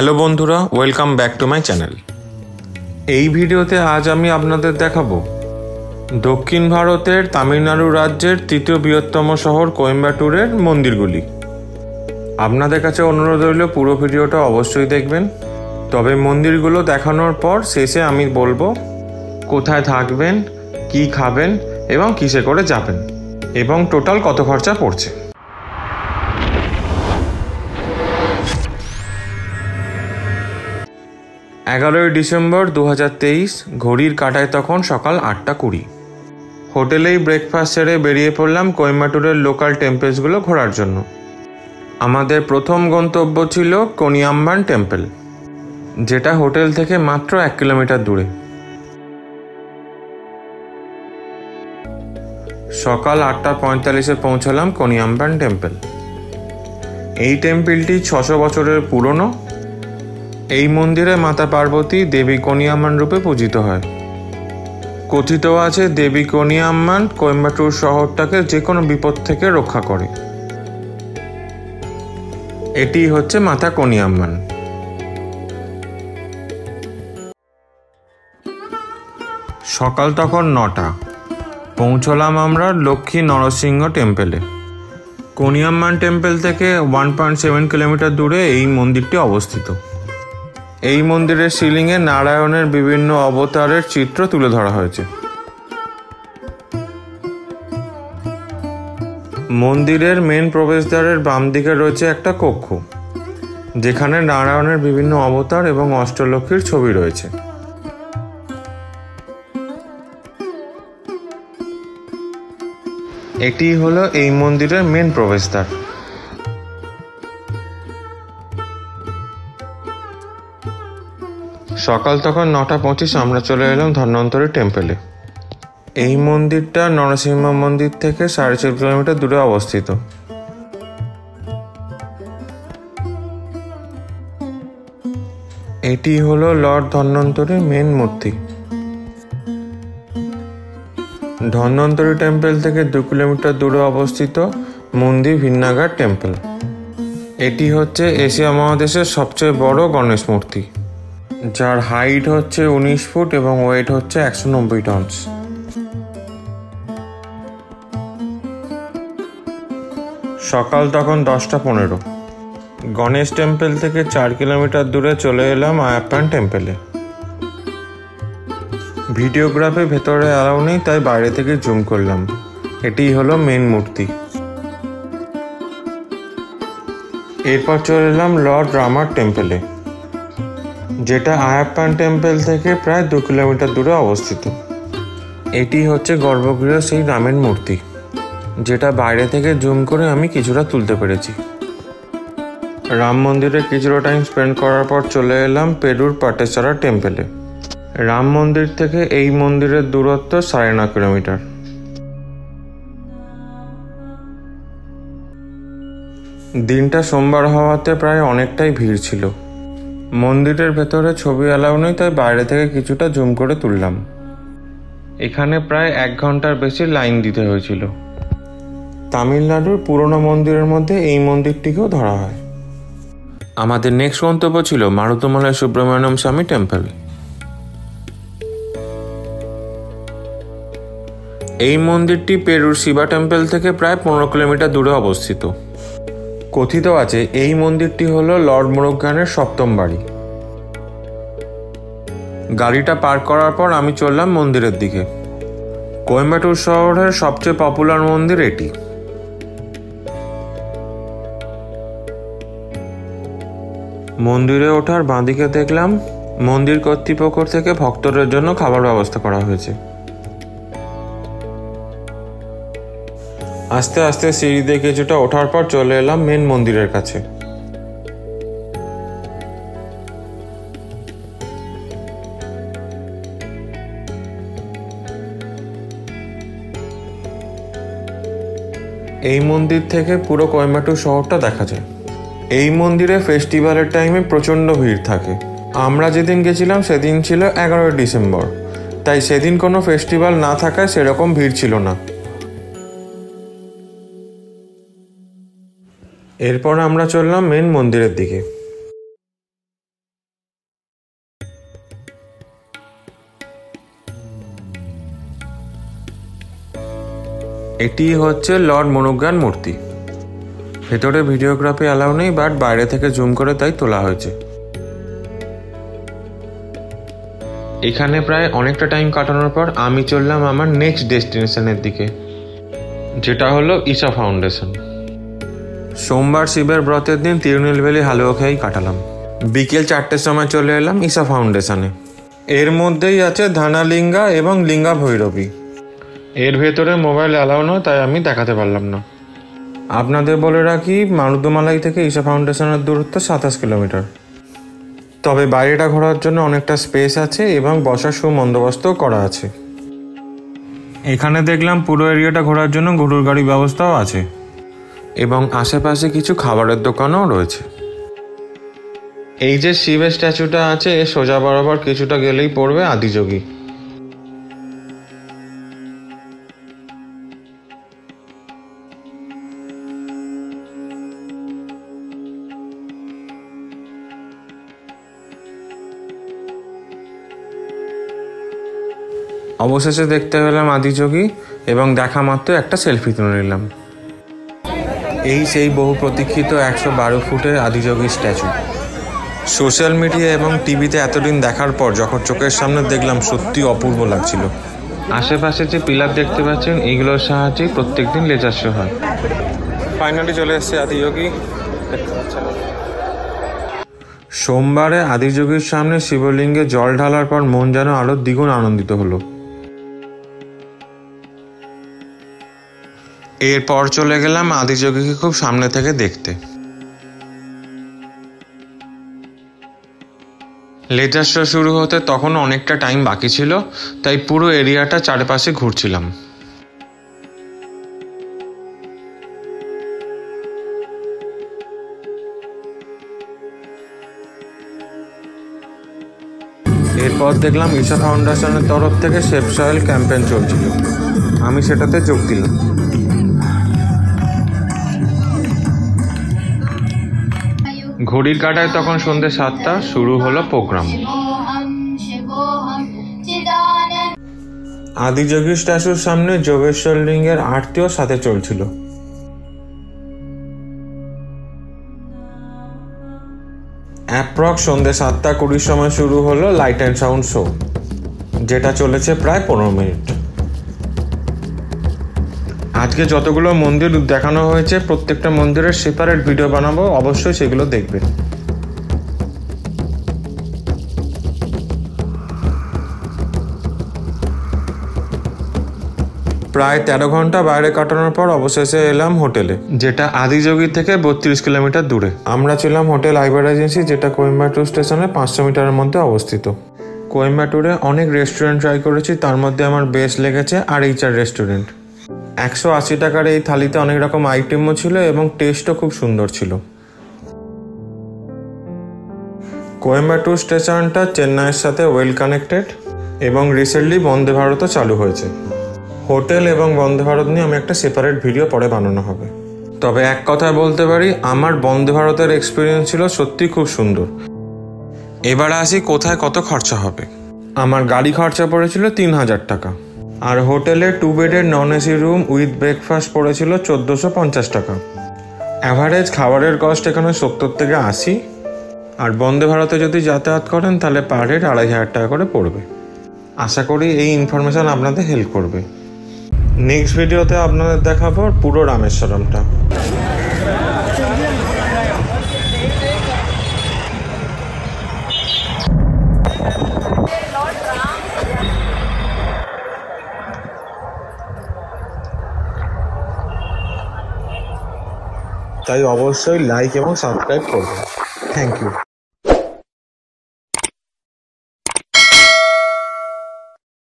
Hello বন্ধুরা, welcome back to my channel. এই ভিডিওতে আজ আমি আপনাদের দেখাবো দক্ষিণ ভারতের তামিলনাড়ু রাজ্যের তৃতীয় বৃহত্তম শহর কোয়েম্বাটুরের মন্দিরগুলি। আপনাদের কাছে অনুরোধ রইল পুরো ভিডিওটা অবশ্যই দেখবেন। তবে মন্দিরগুলো দেখানোর পর শেষে আমি বলবো কোথায় থাকবেন, কি খাবেন এবং কিসে করে যাবেন এবং টোটাল কত খরচা পড়ছে। 11ই ডিসেম্বর 2023, ঘড়ির কাঁটায় তখন সকাল 8:20। হোটেলেই ব্রেকফাস্ট সেরে বেরিয়ে পড়লাম কোয়েম্বাটুরের লোকাল টেম্পলসগুলো ঘোরার জন্য। আমাদের প্রথম গন্তব্য ছিল কোনিয়াম্বান টেম্পল, যেটা হোটেল থেকে মাত্র 1 কিলোমিটার দূরে। সকাল 8:45-এ পৌঁছলাম কোনিয়াম্বান টেম্পল। এই টেম্পলটি 600 বছরের পুরনো। এই মন্দিরে মাতা পার্বতী দেবী কোনিয়াম্মান রূপে পূজিত হয়। কথিত আছে দেবী কোনিয়াম্মান কোয়েম্বাটুর শহরটাকে যে কোনো বিপদ থেকে রক্ষা করে। এটি হচ্ছে মাতা কোনিয়াম্মান। সকাল তখন 9টা। পৌঁছলাম আমরা লক্ষ্মী নরসিংহ টেম্পলে। কোনিয়াম্মান টেম্পল থেকে 1.7 কিলোমিটার দূরে এই মন্দিরটি অবস্থিত। এই মন্দিরের সিলিংয়ে নারায়ণের বিভিন্ন অবতারের চিত্র তুলে ধরা হয়েছে। মন্দিরের মেন প্রবেশদ্বারের বাম দিকে রয়েছে একটা কক্ষ, যেখানে নারায়ণের বিভিন্ন অবতার এবং অষ্টলক্ষ্মীর ছবি রয়েছে। এটি হলো এই মন্দিরের মেন প্রবেশদ্বার। সকাল তখন 9:25, আমরা চলে এলাম ধন্বন্তরী টেম্পলে। এই মন্দিরটা নরসিংহ মন্দির থেকে 4.5 কিলোমিটার দূরে অবস্থিত। এটি হলো লর্ড ধন্বন্তরীর মেন মূর্তি। ধন্বন্তরী টেম্পল থেকে 2 কিলোমিটার দূরে অবস্থিত মন্দির ভিন্নাঘাট টেম্পল। এটি হচ্ছে এশিয়া মহাদেশের সবচেয়ে বড় গণেশ মূর্তি, যার হাইট হচ্ছে 19 ফুট এবং ওয়েট হচ্ছে 190 টনস। সকাল তখন 10:15। গণেশ টেম্পল থেকে 4 কিলোমিটার দূরে চলে এলাম আয়াপ্পান টেম্পলে। ভিডিওগ্রাফি ভেতরে অ্যালাউ নেই, তাই বাইরে থেকে জুম করলাম। এটি হলো মেন মূর্তি। এরপর চলে এলাম লর্ড রামার টেম্পলে, যেটা আয়াপ্পান টেম্পল থেকে প্রায় 2 কিলোমিটার দূরে অবস্থিত। এটি হচ্ছে গর্ভগৃহ সেই রামের মূর্তি, যেটা বাইরে থেকে জুম করে আমি কিছুটা তুলতে পেরেছি। রাম মন্দিরে কিছুটা টাইম স্পেন্ড করার পর চলে এলাম পেরুর পাটেশ্বরা টেম্পলে। রাম মন্দির থেকে এই মন্দিরের দূরত্ব 9.5 কিলোমিটার। দিনটা সোমবার হওয়াতে প্রায় অনেকটাই ভিড় ছিল। মন্দিরের ভেতরে ছবি অ্যালাউ নেই, তাই বাইরে থেকে কিছুটা জুম করে তুললাম। এখানে প্রায় 1 ঘন্টার বেশি লাইন দিতে হয়েছিল। তামিলনাড়ুর পুরনো মন্দিরের মধ্যে এই মন্দিরটিকেও ধরা হয়। আমাদের নেক্সট গন্তব্য ছিল মারুতমলাই সুব্রমণ্যম স্বামী টেম্পল। এই মন্দিরটি পেরুর শিবা টেম্পল থেকে প্রায় 15 কিলোমিটার দূরে অবস্থিত। কথিত আছে এই মন্দিরটি হলো লর্ড মুরুগানের 7ম বাড়ি। গাড়িটা পার্ক করার পর আমি চললাম মন্দিরের দিকে। কোয়েম্বাটুর শহরের সবচেয়ে পপুলার মন্দির এটি। মন্দিরে ওঠার বাঁদিকে দেখলাম মন্দির কর্তৃপক্ষ থেকে ভক্তদের জন্য খাবার ব্যবস্থা করা হয়েছে। আস্তে আস্তে সিঁড়ি দিয়ে কিছুটা ওঠার পর চলে এলাম মেন মন্দিরের কাছে। এই মন্দির থেকে পুরো কোয়েম্বাটুর শহরটা দেখা যায়। এই মন্দিরে ফেস্টিভ্যালের টাইমে প্রচণ্ড ভিড় থাকে। আমরা যেদিন গেছিলাম সেদিন ছিল 11ই ডিসেম্বর, তাই সেদিন কোনো ফেস্টিভ্যাল না থাকায় সেরকম ভিড় ছিল না। এরপর আমরা চললাম মেন মন্দিরের দিকে। এটি হচ্ছে লর্ড মনুগ্রান মূর্তি। ভেতরে ভিডিওগ্রাফি অ্যালাউ নেই, বাট বাইরে থেকে জুম করে তাই তোলা হয়েছে। এখানে প্রায় অনেকটা টাইম কাটানোর পর আমি চললাম আমার নেক্সট ডেস্টিনেশনের দিকে, যেটা হলো ঈশা ফাউন্ডেশন। সোমবার শিবের ব্রতের দিন তিরুনেলভেলি হালুয়া খেয়েই কাটালাম। বিকেল 4টের সময় চলে এলাম ঈশা ফাউন্ডেশনে। এর মধ্যেই আছে ধানালিঙ্গা এবং লিঙ্গা ভৈরবী। এর ভেতরে মোবাইল অ্যালাউ নয়, তাই আমি দেখাতে পারলাম না। আপনাদের বলে রাখি, মারুদুমালাই থেকে ঈশা ফাউন্ডেশনের দূরত্ব 27 কিলোমিটার। তবে বাইরেটা ঘোরার জন্য অনেকটা স্পেস আছে এবং বসার সুবন্দোবস্তও করা আছে। এখানে দেখলাম পুরো এরিয়াটা ঘোরার জন্য গরুর গাড়ি ব্যবস্থাও আছে এবং আশেপাশে কিছু খাবারের দোকানও রয়েছে। এই যে শিবের স্ট্যাচুটা আছে, এর সোজা বরাবর কিছুটা গেলেই পড়বে আদিযোগী। অবশেষে দেখতে পেলাম আদিযোগী এবং দেখা মাত্র একটা সেলফি তুলে নিলাম। এই সেই বহু প্রতীক্ষিত 112 ফুটের আদিযোগী স্ট্যাচু। সোশ্যাল মিডিয়া এবং টিভিতে এতদিন দেখার পর যখন চোখের সামনে দেখলাম, সত্যি অপূর্ব লাগছিল। আশেপাশে যে পিলার দেখতে পাচ্ছেন, এইগুলোর সাহায্যে প্রত্যেকদিন লেজার শো হয়। ফাইনালি চলে এসেছে আদিযোগী। সোমবারে আদিযোগীর সামনে শিবলিঙ্গে জল ঢালার পর মন যেন আরো দ্বিগুণ আনন্দিত হলো। এরপর চলে গেলাম আদিযোগীকে খুব সামনে থেকে দেখতে। লেজার শো শুরু হতে তখন অনেকটা টাইম বাকি ছিল, তাই পুরো এরিয়াটা চারপাশে ঘুরছিলাম। এরপর দেখলাম ঈশা ফাউন্ডেশনের তরফ থেকে সেভ সয়েল ক্যাম্পেইন চলছিল। আমি সেটাতে যোগ দিলাম। ঘড়ির কাঁটায় তখন সন্ধ্যে 7টা। শুরু হলো প্রোগ্রাম। আদিযোগী স্ট্যাচুর সামনে যোগেশ্বর লিঙ্গের আরতিও সাথে চলছিল। অ্যাপ্রক্স সন্ধ্যে 7:20 সময় শুরু হলো লাইট অ্যান্ড সাউন্ড শো, যেটা চলেছে প্রায় 15 মিনিট। আজকে যতগুলো মন্দির দেখানো হয়েছে, প্রত্যেকটা মন্দিরের সেপারেট ভিডিও বানাবো, অবশ্যই সেগুলো দেখবেন। প্রায় 13 ঘন্টা বাইরে কাটানোর পর অবশেষে এলাম হোটেলে, যেটা আদিযোগী থেকে 32 কিলোমিটার দূরে। আমরা ছিলাম হোটেল আইবার এজেন্সি, যেটা কোয়েম্বাটুর স্টেশনে 500 মিটারের মধ্যে অবস্থিত। কোয়েম্বাটুরে অনেক রেস্টুরেন্ট ট্রাই করেছি, তার মধ্যে আমার বেস্ট লেগেছে আর রেস্টুরেন্ট। 180 টাকার এই থালিতে অনেক রকম আইটেমও ছিল এবং টেস্টও খুব সুন্দর ছিল। কোয়েম্বাটুর স্টেশনটা চেন্নাইয়ের সাথে ওয়েল কানেক্টেড এবং রিসেন্টলি বন্দে ভারতও চালু হয়েছে। হোটেল এবং বন্দে ভারত নিয়ে আমি একটা সেপারেট ভিডিও পরে বানানো হবে। তবে এক কথায় বলতে পারি, আমার বন্দে ভারতের এক্সপিরিয়েন্স ছিল সত্যি খুব সুন্দর। এবার আসি কোথায় কত খরচা হবে। আমার গাড়ি খরচা পড়েছিল 3000 টাকা, আর হোটেলে 2 বেডের non AC room with breakfast পড়েছিল 1450 টাকা। অ্যাভারেজ খাবারের কস্ট এখানে 70 থেকে 80, আর বন্দে ভারতে যদি যাতায়াত করেন তাহলে পার হেড 2500 টাকা করে পড়বে। আশা করি এই ইনফরমেশান আপনাদের হেল্প করবে। নেক্সট ভিডিওতে আপনাদের দেখাবো পুরো রামেশ্বরমটা। তাই অবশ্যই লাইক এবং সাবস্ক্রাইব করবেন। Thank you.